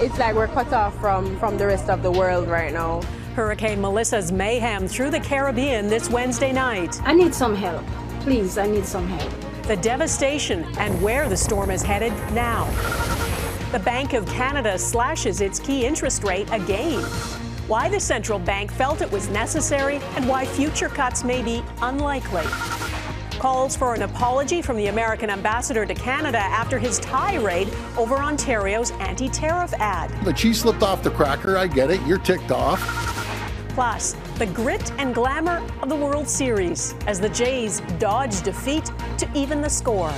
It's like we're cut off from the rest of the world right now. Hurricane Melissa's mayhem through the Caribbean this Wednesday night. I need some help. Please, I need some help. The devastation and where the storm is headed now. The Bank of Canada slashes its key interest rate again. Why the central bank felt it was necessary and why future cuts may be unlikely. Calls for an apology from the American ambassador to Canada after his tirade over Ontario's anti-tariff ad. The cheese slipped off the cracker, I get it, you're ticked off. Plus, the grit and glamour of the World Series as the Jays dodge defeat to even the score.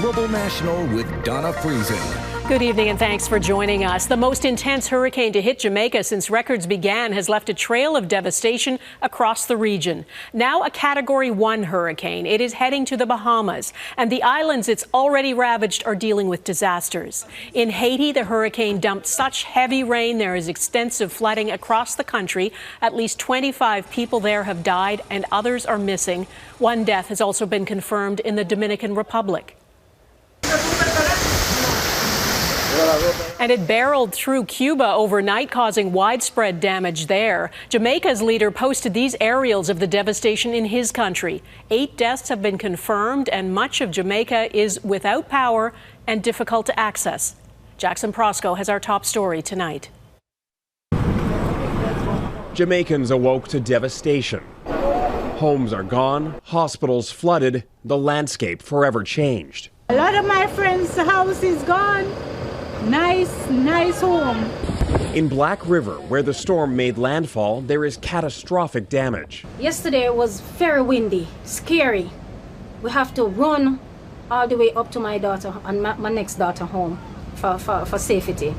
Global National with Donna Friesen. Good evening and thanks for joining us. The most intense hurricane to hit Jamaica since records began has left a trail of devastation across the region. Now a Category 1 hurricane. It is heading to the Bahamas, and the islands it's already ravaged are dealing with disasters. In Haiti, the hurricane dumped such heavy rain there is extensive flooding across the country. At least 25 people there have died and others are missing. One death has also been confirmed in the Dominican Republic. And it barreled through Cuba overnight, causing widespread damage there. Jamaica's leader posted these aerials of the devastation in his country. 8 deaths have been confirmed, and much of Jamaica is without power and difficult to access. Jackson Proskow has our top story tonight. Jamaicans awoke to devastation. Homes are gone, hospitals flooded, the landscape forever changed. A lot of my friends' house is gone. Nice home. In Black River, where the storm made landfall, there is catastrophic damage. Yesterday it was very windy, scary. We have to run all the way up to my daughter and my next daughter home for safety.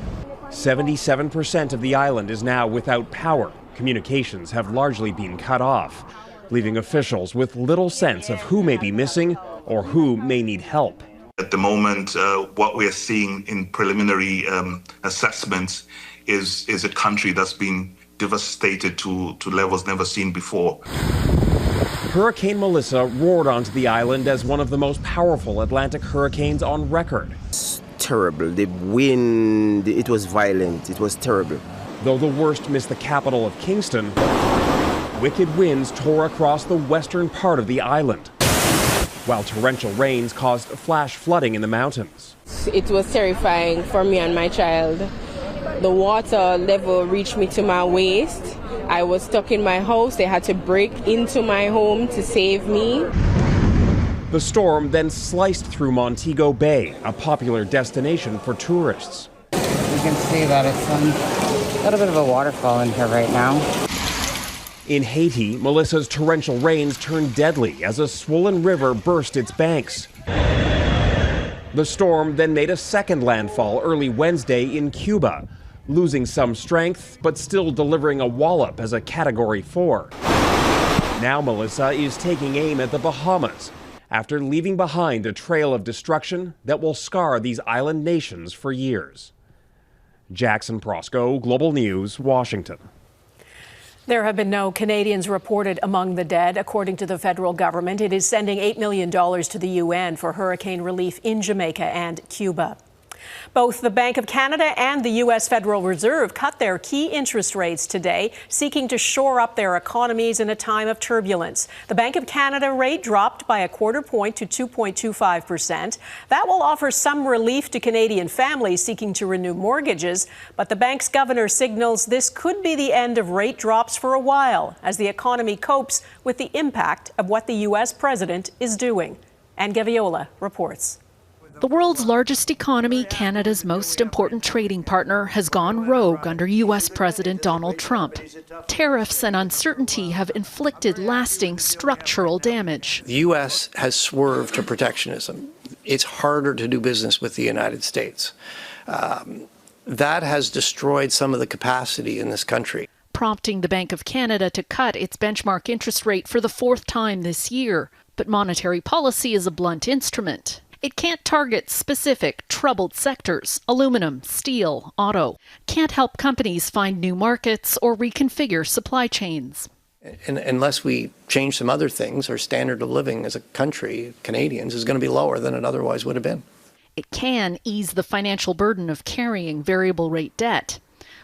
77% of the island is now without power. Communications have largely been cut off, leaving officials with little sense of who may be missing or who may need help. At the moment, what we're seeing in preliminary assessments is a country that's been devastated to levels never seen before. Hurricane Melissa roared onto the island as one of the most powerful Atlantic hurricanes on record. It's terrible. The wind, it was violent. It was terrible. Though the worst missed the capital of Kingston, wicked winds tore across the western part of the island, while torrential rains caused flash flooding in the mountains. It was terrifying for me and my child. The water level reached me to my waist. I was stuck in my house. They had to break into my home to save me. The storm then sliced through Montego Bay, a popular destination for tourists. You can see that it's a little bit of a waterfall in here right now. In Haiti, Melissa's torrential rains turned deadly as a swollen river burst its banks. The storm then made a second landfall early Wednesday in Cuba, losing some strength but still delivering a wallop as a Category 4. Now Melissa is taking aim at the Bahamas after leaving behind a trail of destruction that will scar these island nations for years. Jackson Proskow, Global News, Washington. There have been no Canadians reported among the dead. According to the federal government, it is sending $8 million to the UN for hurricane relief in Jamaica and Cuba. Both the Bank of Canada and the U.S. Federal Reserve cut their key interest rates today, seeking to shore up their economies in a time of turbulence. The Bank of Canada rate dropped by a quarter point to 2.25%. That will offer some relief to Canadian families seeking to renew mortgages, but the bank's governor signals this could be the end of rate drops for a while as the economy copes with the impact of what the U.S. president is doing. And Gaviola reports. The world's largest economy, Canada's most important trading partner, has gone rogue under U.S. President Donald Trump. Tariffs and uncertainty have inflicted lasting structural damage. The U.S. has swerved to protectionism. It's harder to do business with the United States. That has destroyed some of the capacity in this country, prompting the Bank of Canada to cut its benchmark interest rate for the 4th time this year. But monetary policy is a blunt instrument. It can't target specific troubled sectors, aluminum, steel, auto. Can't help companies find new markets or reconfigure supply chains. And unless we change some other things, our standard of living as a country, Canadians, is going to be lower than it otherwise would have been. It can ease the financial burden of carrying variable rate debt.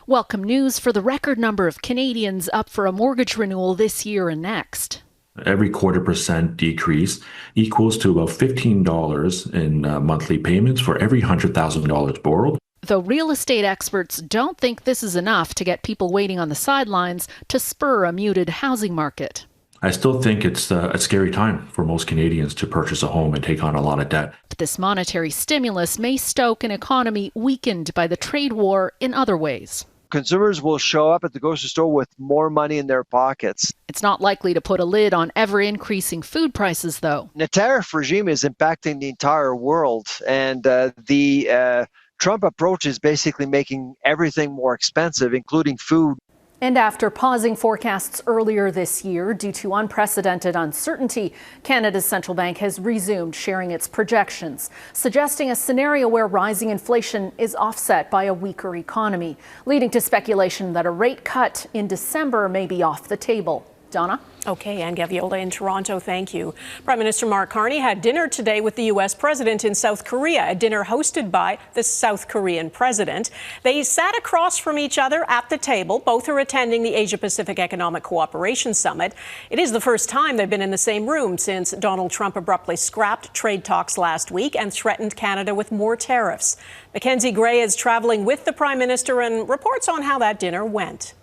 Welcome news for the record number of Canadians up for a mortgage renewal this year and next. Every 0.25% decrease equals to about $15 in monthly payments for every $100,000 borrowed. Though real estate experts don't think this is enough to get people waiting on the sidelines to spur a muted housing market. I still think it's a scary time for most Canadians to purchase a home and take on a lot of debt. But this monetary stimulus may stoke an economy weakened by the trade war in other ways. Consumers will show up at the grocery store with more money in their pockets. It's not likely to put a lid on ever-increasing food prices, though. The tariff regime is impacting the entire world, and the Trump approach is basically making everything more expensive, including food. And after pausing forecasts earlier this year due to unprecedented uncertainty, Canada's central bank has resumed sharing its projections, suggesting a scenario where rising inflation is offset by a weaker economy, leading to speculation that a rate cut in December may be off the table. Donna? Okay, and Gaviola in Toronto, thank you. Prime Minister Mark Carney had dinner today with the U.S. president in South Korea, a dinner hosted by the South Korean president. They sat across from each other at the table. Both are attending the Asia-Pacific Economic Cooperation Summit. It is the first time they've been in the same room since Donald Trump abruptly scrapped trade talks last week and threatened Canada with more tariffs. Mackenzie Gray is traveling with the Prime Minister and reports on how that dinner went.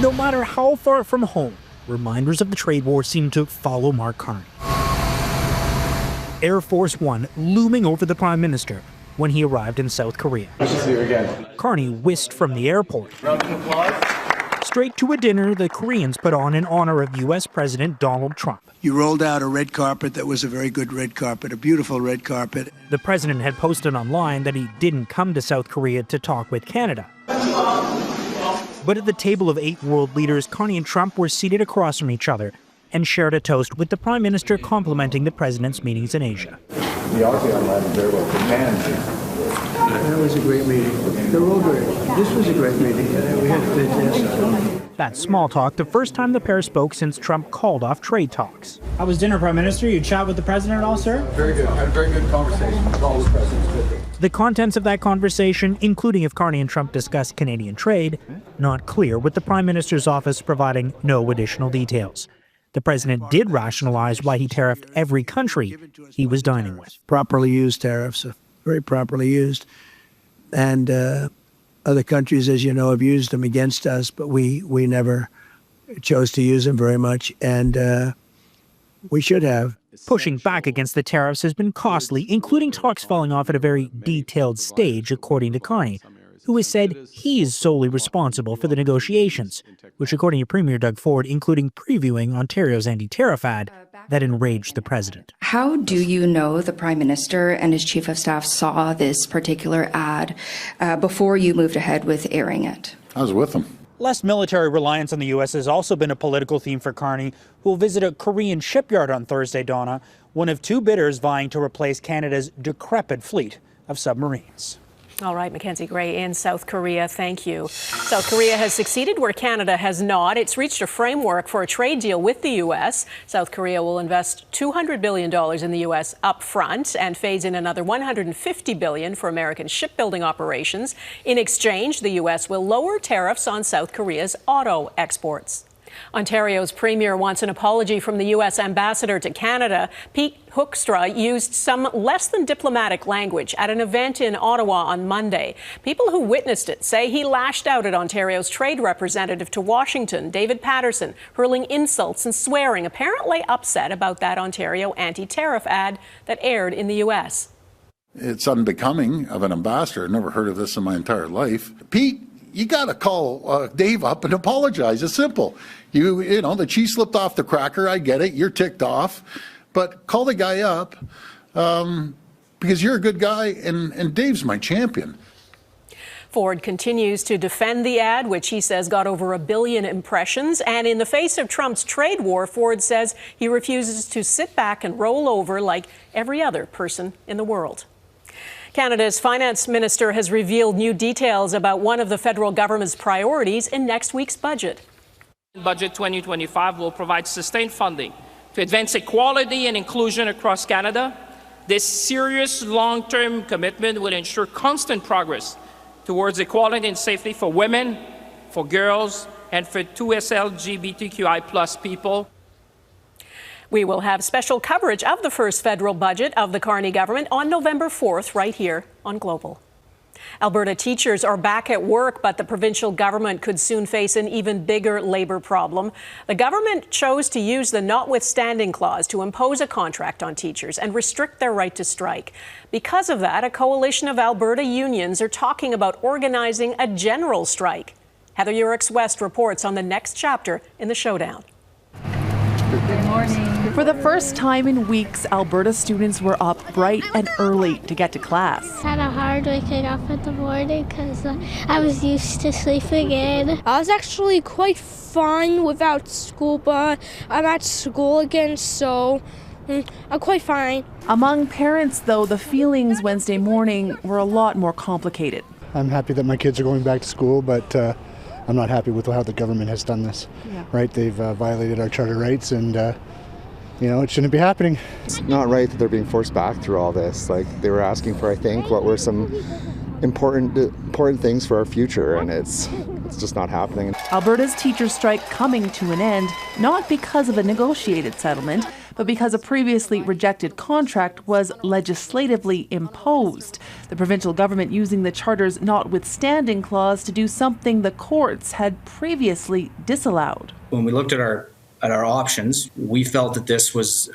No matter how far from home, reminders of the trade war seem to follow Mark Carney. Air Force One looming over the Prime Minister when he arrived in South Korea. Nice to see you again. Carney whisked from the airport straight to a dinner the Koreans put on in honor of U.S. President Donald Trump. You rolled out a red carpet that was a very good red carpet, a beautiful red carpet. The president had posted online that he didn't come to South Korea to talk with Canada. But at the table of 8 world leaders, Carney and Trump were seated across from each other and shared a toast with the Prime Minister complimenting the president's meetings in Asia. The ASEAN line is very well. Japan. That was a great meeting. They're all great. This was a great meeting. We had a fantastic. That small talk, the first time the pair spoke since Trump called off trade talks. How was dinner, Prime Minister? You chat with the president at all, sir? Very good. I had a very good conversation with all the presidents. The contents of that conversation, including if Carney and Trump discussed Canadian trade, not clear, with the Prime Minister's office providing no additional details. The president did rationalize why he tariffed every country he was dining with. Properly used tariffs, very properly used. And other countries, as you know, have used them against us, but we never chose to use them very much, and we should have. Pushing back against the tariffs has been costly, including talks falling off at a very detailed stage, according to Carney, who has said he is solely responsible for the negotiations, which, according to Premier Doug Ford, including previewing Ontario's anti-tariff ad that enraged the president. How do you know the Prime Minister and his Chief of Staff saw this particular ad before you moved ahead with airing it? I was with them. Less military reliance on the U.S. has also been a political theme for Carney, who will visit a Korean shipyard on Thursday, Donna, one of 2 bidders vying to replace Canada's decrepit fleet of submarines. All right, Mackenzie Gray in South Korea, thank you. South Korea has succeeded where Canada has not. It's reached a framework for a trade deal with the U.S. South Korea will invest $200 billion in the U.S. up front and phase in another $150 billion for American shipbuilding operations. In exchange, the U.S. will lower tariffs on South Korea's auto exports. Ontario's premier wants an apology from the U.S. ambassador to Canada. Pete Hoekstra used some less than diplomatic language at an event in Ottawa on Monday. People who witnessed it say he lashed out at Ontario's trade representative to Washington, David Patterson, hurling insults and swearing, apparently upset about that Ontario anti-tariff ad that aired in the U.S. It's unbecoming of an ambassador. I've never heard of this in my entire life. Pete, you got to call Dave up and apologize. It's simple. You know, the cheese slipped off the cracker. I get it. You're ticked off. But call the guy up because you're a good guy, and Dave's my champion. Ford continues to defend the ad, which he says got over 1 billion impressions. And in the face of Trump's trade war, Ford says he refuses to sit back and roll over like every other person in the world. Canada's finance minister has revealed new details about one of the federal government's priorities in next week's budget. Budget 2025 will provide sustained funding to advance equality and inclusion across Canada. This serious long-term commitment will ensure constant progress towards equality and safety for women, for girls, and for 2S LGBTQI+ people. We will have special coverage of the first federal budget of the Carney government on November 4th, right here on Global. Alberta teachers are back at work, but the provincial government could soon face an even bigger labor problem. The government chose to use the notwithstanding clause to impose a contract on teachers and restrict their right to strike. Because of that, a coalition of Alberta unions are talking about organizing a general strike. Heather Yourex-West reports on the next chapter in the showdown. Good morning. For the first time in weeks, Alberta students were up bright and early to get to class. I had a hard waking up in the morning because I was used to sleeping in. I was actually quite fine without school, but I'm at school again, so I'm quite fine. Among parents, though, the feelings Wednesday morning were a lot more complicated. I'm happy that my kids are going back to school, but I'm not happy with how the government has done this. Yeah. Right? They've violated our charter rights, and it shouldn't be happening. It's not right that they're being forced back through all this. Like, they were asking for, I think, what were some important things for our future, and it's just not happening. Alberta's teachers' strike coming to an end, not because of a negotiated settlement, but because a previously rejected contract was legislatively imposed. The provincial government using the charter's notwithstanding clause to do something the courts had previously disallowed. When we looked at our options, we felt that this was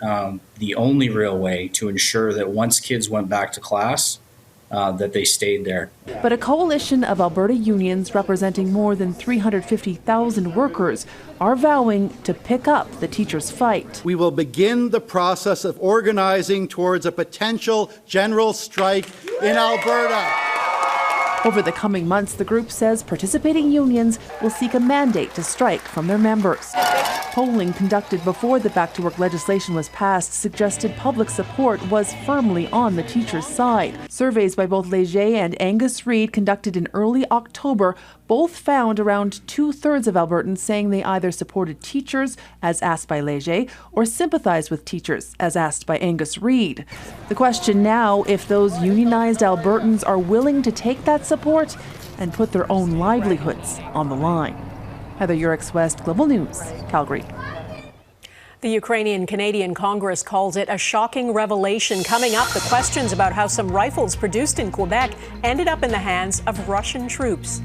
the only real way to ensure that once kids went back to class, that they stayed there. But a coalition of Alberta unions representing more than 350,000 workers are vowing to pick up the teachers' fight. We will begin the process of organizing towards a potential general strike in Alberta. Over the coming months, the group says participating unions will seek a mandate to strike from their members. Polling conducted before the back-to-work legislation was passed suggested public support was firmly on the teachers' side. Surveys by both Leger and Angus Reid conducted in early October both found around 2/3 of Albertans saying they either supported teachers, as asked by Leger, or sympathized with teachers, as asked by Angus Reid. The question now, if those unionized Albertans are willing to take that support and put their own livelihoods on the line. Heather Yourex-West, Global News, Calgary. The Ukrainian-Canadian Congress calls it a shocking revelation. Coming up, the questions about how some rifles produced in Quebec ended up in the hands of Russian troops.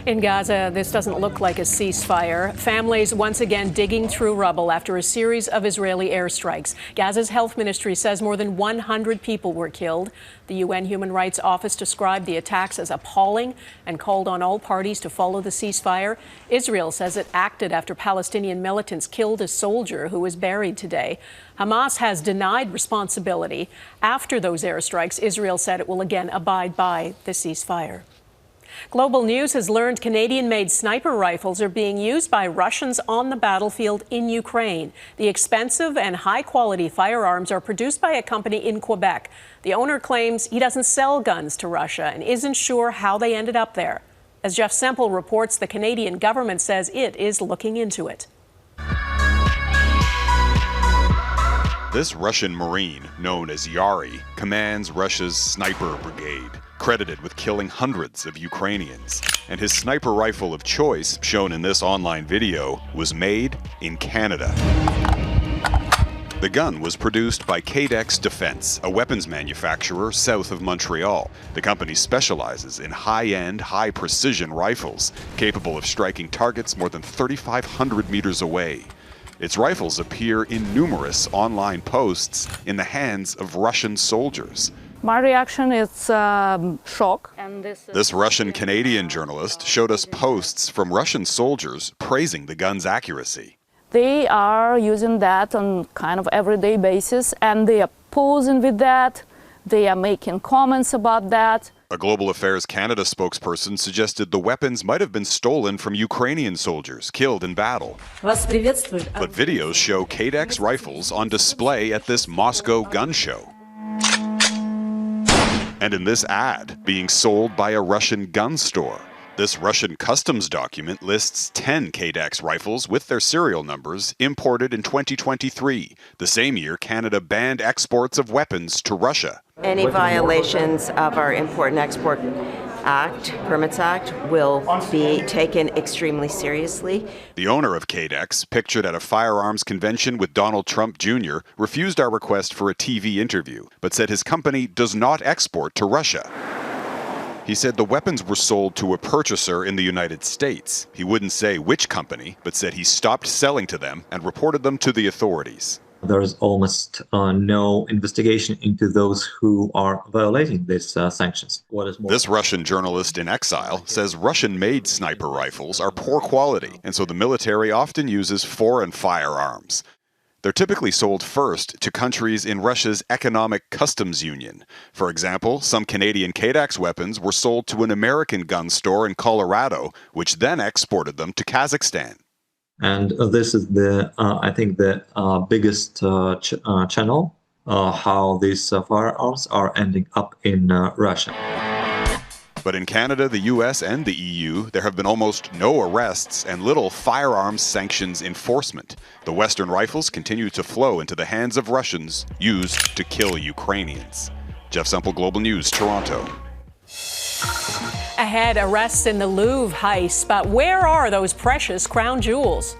In Gaza, this doesn't look like a ceasefire. Families once again digging through rubble after a series of Israeli airstrikes. Gaza's health ministry says more than 100 people were killed. The UN Human Rights Office described the attacks as appalling and called on all parties to follow the ceasefire. Israel says it acted after Palestinian militants killed a soldier who was buried today. Hamas has denied responsibility. After those airstrikes, Israel said it will again abide by the ceasefire. Global News has learned Canadian-made sniper rifles are being used by Russians on the battlefield in Ukraine. The expensive and high-quality firearms are produced by a company in Quebec. The owner claims he doesn't sell guns to Russia and isn't sure how they ended up there. As Jeff Semple reports, the Canadian government says it is looking into it. This Russian Marine, known as Yari, commands Russia's sniper brigade, credited with killing hundreds of Ukrainians. And his sniper rifle of choice, shown in this online video, was made in Canada. The gun was produced by Cadex Defense, a weapons manufacturer south of Montreal. The company specializes in high-end, high-precision rifles, capable of striking targets more than 3,500 meters away. Its rifles appear in numerous online posts in the hands of Russian soldiers. My reaction is shock. This Russian-Canadian journalist showed us posts from Russian soldiers praising the gun's accuracy. They are using that on kind of everyday basis, and they are posing with that. They are making comments about that. A Global Affairs Canada spokesperson suggested the weapons might have been stolen from Ukrainian soldiers killed in battle. But videos show Cadex rifles on display at this Moscow gun show. And in this ad, being sold by a Russian gun store. This Russian customs document lists 10 Kydex rifles with their serial numbers imported in 2023, the same year Canada banned exports of weapons to Russia. Any violations of our Import and Export Act, Permits Act, will be taken extremely seriously. The owner of Kydex, pictured at a firearms convention with Donald Trump Jr., refused our request for a TV interview, but said his company does not export to Russia. He said the weapons were sold to a purchaser in the United States. He wouldn't say which company, but said he stopped selling to them and reported them to the authorities. There's almost no investigation into those who are violating these sanctions. This Russian journalist in exile says Russian-made sniper rifles are poor quality, and so the military often uses foreign firearms. They're typically sold first to countries in Russia's economic customs union. For example, some Canadian Kydex weapons were sold to an American gun store in Colorado, which then exported them to Kazakhstan. And this is the, I think, the biggest channel, how these firearms are ending up in Russia. But in Canada, the US, and the EU, there have been almost no arrests and little firearms sanctions enforcement. The Western rifles continue to flow into the hands of Russians used to kill Ukrainians. Jeff Semple, Global News, Toronto. Ahead, arrests in the Louvre heist, but where are those precious crown jewels?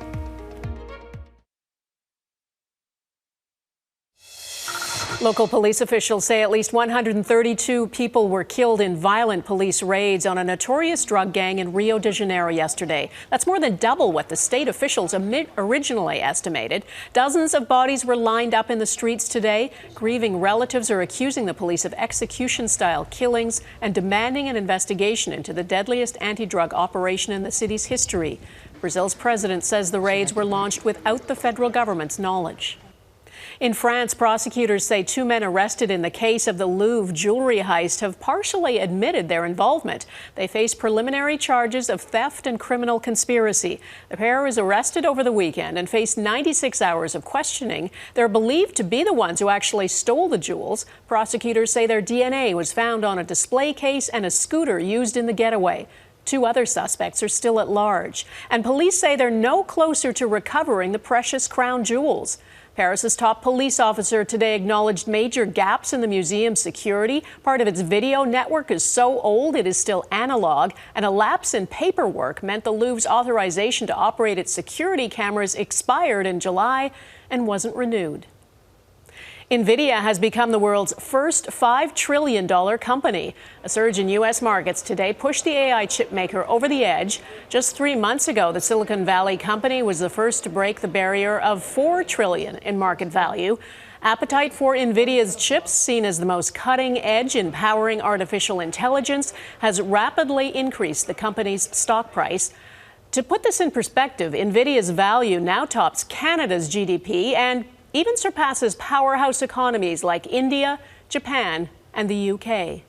Local police officials say at least 132 people were killed in violent police raids on a notorious drug gang in Rio de Janeiro yesterday. That's more than double what the state officials originally estimated. Dozens of bodies were lined up in the streets today. Grieving relatives are accusing the police of execution-style killings and demanding an investigation into the deadliest anti-drug operation in the city's history. Brazil's president says the raids were launched without the federal government's knowledge. In France, prosecutors say 2 men arrested in the case of the Louvre jewelry heist have partially admitted their involvement. They face preliminary charges of theft and criminal conspiracy. The pair was arrested over the weekend and faced 96 hours of questioning. They're believed to be the ones who actually stole the jewels. Prosecutors say their DNA was found on a display case and a scooter used in the getaway. 2 other suspects are still at large. And police say they're no closer to recovering the precious crown jewels. Paris's top police officer today acknowledged major gaps in the museum's security. Part of its video network is so old it is still analog, and a lapse in paperwork meant the Louvre's authorization to operate its security cameras expired in July and wasn't renewed. NVIDIA has become the world's first $5 trillion company. A surge in U.S. markets today pushed the AI chip maker over the edge. Just 3 months ago, the Silicon Valley company was the first to break the barrier of $4 trillion in market value. Appetite for NVIDIA's chips, seen as the most cutting edge in powering artificial intelligence, has rapidly increased the company's stock price. To put this in perspective, NVIDIA's value now tops Canada's GDP and even surpasses powerhouse economies like India, Japan, and the UK.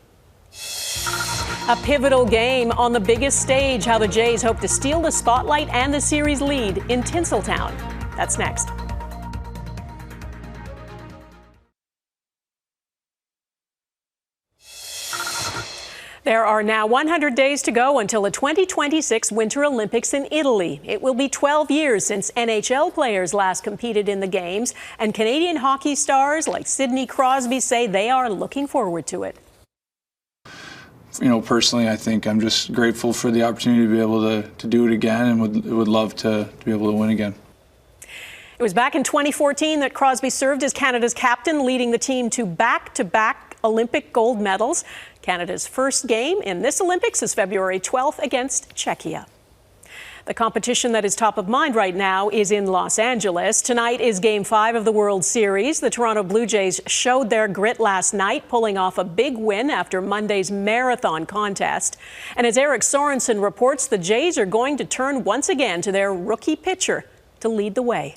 A pivotal game on the biggest stage, how the Jays hope to steal the spotlight and the series lead in Tinseltown. That's next. There are now 100 days to go until the 2026 Winter Olympics in Italy. It will be 12 years since NHL players last competed in the Games, and Canadian hockey stars like Sidney Crosby say they are looking forward to it. You know, personally, I think I'm just grateful for the opportunity to be able to do it again, and would love to be able to win again. It was back in 2014 that Crosby served as Canada's captain, leading the team to back-to-back Olympic gold medals. Canada's first game in this Olympics is February 12th against Czechia. The competition that is top of mind right now is in Los Angeles. Tonight is Game 5 of the World Series. The Toronto Blue Jays showed their grit last night, pulling off a big win after Monday's marathon contest. And as Eric Sorensen reports, the Jays are going to turn once again to their rookie pitcher to lead the way.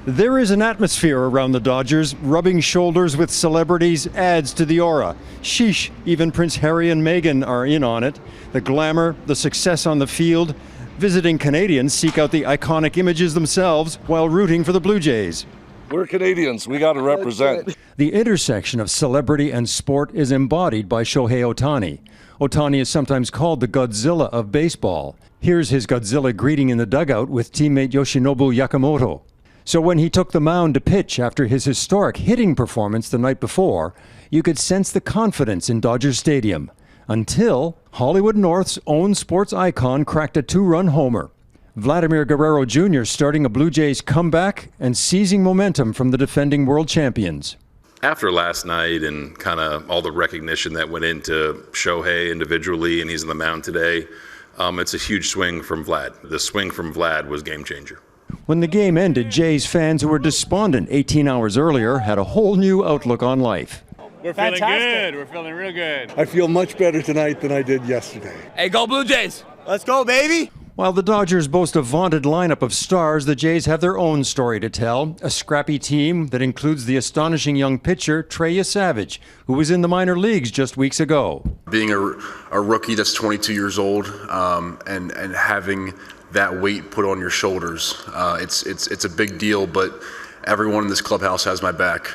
There is an atmosphere around the Dodgers. Rubbing shoulders with celebrities adds to the aura. Sheesh, even Prince Harry and Meghan are in on it. The glamour, the success on the field. Visiting Canadians seek out the iconic images themselves while rooting for the Blue Jays. We're Canadians. We got to represent. The intersection of celebrity and sport is embodied by Shohei Ohtani. Ohtani is sometimes called the Godzilla of baseball. Here's his Godzilla greeting in the dugout with teammate Yoshinobu Yakamoto. So when he took the mound to pitch after his historic hitting performance the night before, you could sense the confidence in Dodger Stadium. Until Hollywood North's own sports icon cracked a 2-run homer. Vladimir Guerrero Jr. starting a Blue Jays comeback and seizing momentum from the defending world champions. After last night and kind of all the recognition that went into Shohei individually, and he's on the mound today, it's a huge swing from Vlad. The swing from Vlad was game changer. When the game ended, Jays fans who were despondent 18 hours earlier had a whole new outlook on life. We're feeling good. We're feeling real good. I feel much better tonight than I did yesterday. Hey, go Blue Jays! Let's go, baby! While the Dodgers boast a vaunted lineup of stars, the Jays have their own story to tell. A scrappy team that includes the astonishing young pitcher, Trey Savage, who was in the minor leagues just weeks ago. Being a rookie that's 22 years old and having that weight put on your shoulders, it's a big deal, but everyone in this clubhouse has my back.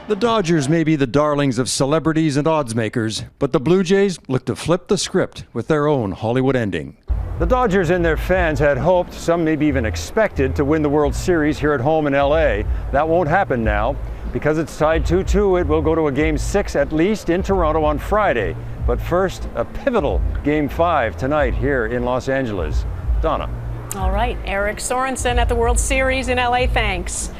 The Dodgers may be the darlings of celebrities and odds makers, but the Blue Jays look to flip the script with their own Hollywood ending. The Dodgers and their fans had hoped, some maybe even expected, to win the World Series here at home in LA. That won't happen now. Because it's tied 2-2, it will go to a Game 6 at least in Toronto on Friday. But first, a pivotal Game 5 tonight here in Los Angeles. Donna. All right, Eric Sorensen at the World Series in LA, thanks.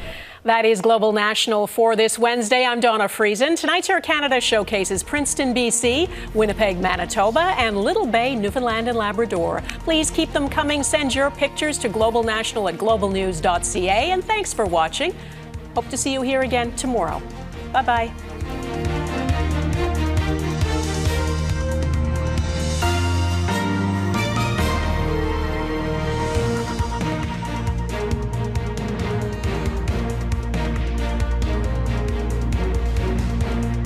That is Global National for this Wednesday. I'm Donna Friesen. Tonight's Air Canada showcases Princeton, BC, Winnipeg, Manitoba, and Little Bay, Newfoundland and Labrador. Please keep them coming. Send your pictures to globalnational@globalnews.ca. And thanks for watching. Hope to see you here again tomorrow. Bye-bye.